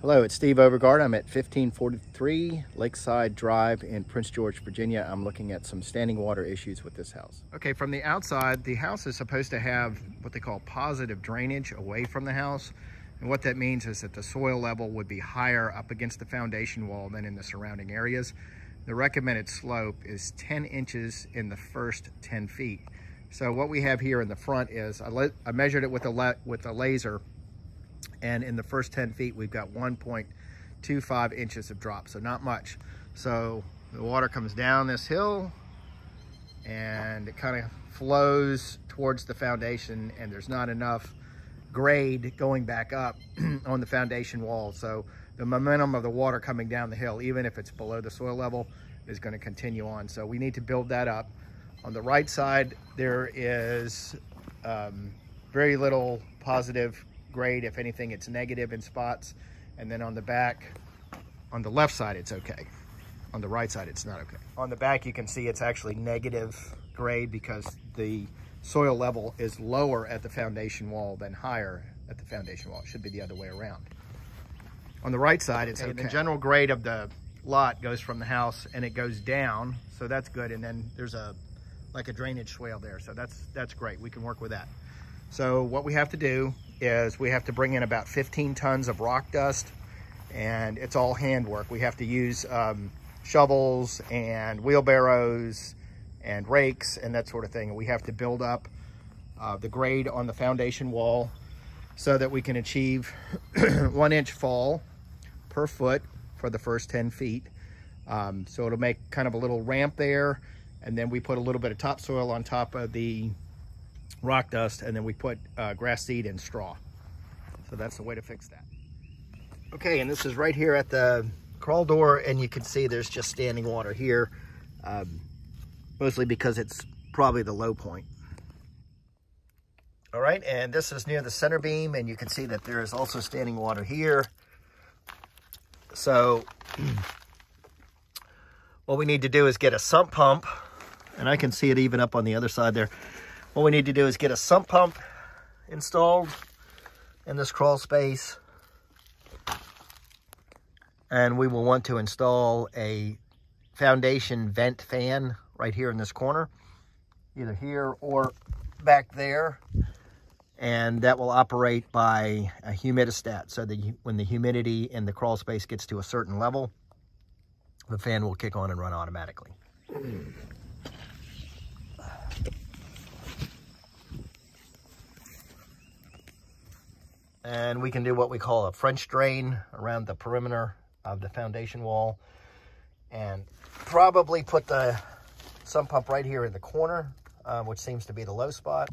Hello, it's Steve Overgard. I'm at 1543 Lakeside Drive in Prince George, Virginia. I'm looking at some standing water issues with this house. Okay, from the outside, the house is supposed to have what they call positive drainage away from the house. And what that means is that the soil level would be higher up against the foundation wall than in the surrounding areas. The recommended slope is 10 inches in the first 10 feet. So what we have here in the front is, I measured it with a laser, and in the first 10 feet, we've got 1.25 inches of drop, so not much. So the water comes down this hill and it kind of flows towards the foundation, and there's not enough grade going back up on the foundation wall. So the momentum of the water coming down the hill, even if it's below the soil level, is going to continue on. So we need to build that up. On the right side, there is very little positive grade. If anything, it's negative in spots. And then on the back, on the left side, it's okay. On the right side, it's not okay. On the back, you can see it's actually negative grade because the soil level is lower at the foundation wall than higher at the foundation wall. It should be the other way around. On the right side, it's okay. The general grade of the lot goes from the house and it goes down, so that's good. And then there's like a drainage swale there, so that's great. We can work with that. So what we have to do is we have to bring in about 15 tons of rock dust, and it's all handwork. We have to use shovels and wheelbarrows and rakes and that sort of thing. And we have to build up the grade on the foundation wall so that we can achieve 1 inch fall per foot for the first 10 feet. So it'll make kind of a little ramp there, and then we put a little bit of topsoil on top of the rock dust, and then we put grass seed and straw. So that's the way to fix that. Okay, and this is right here at the crawl door, and you can see there's just standing water here, mostly because it's probably the low point. All right, and this is near the center beam, and you can see that there is also standing water here. So what we need to do is get a sump pump, and I can see it even up on the other side there. What we need to do is get a sump pump installed in this crawl space. And we will want to install a foundation vent fan right here in this corner, either here or back there. And that will operate by a humidistat, so that when the humidity in the crawl space gets to a certain level, the fan will kick on and run automatically. And we can do what we call a French drain around the perimeter of the foundation wall, and probably put the sump pump right here in the corner, which seems to be the low spot.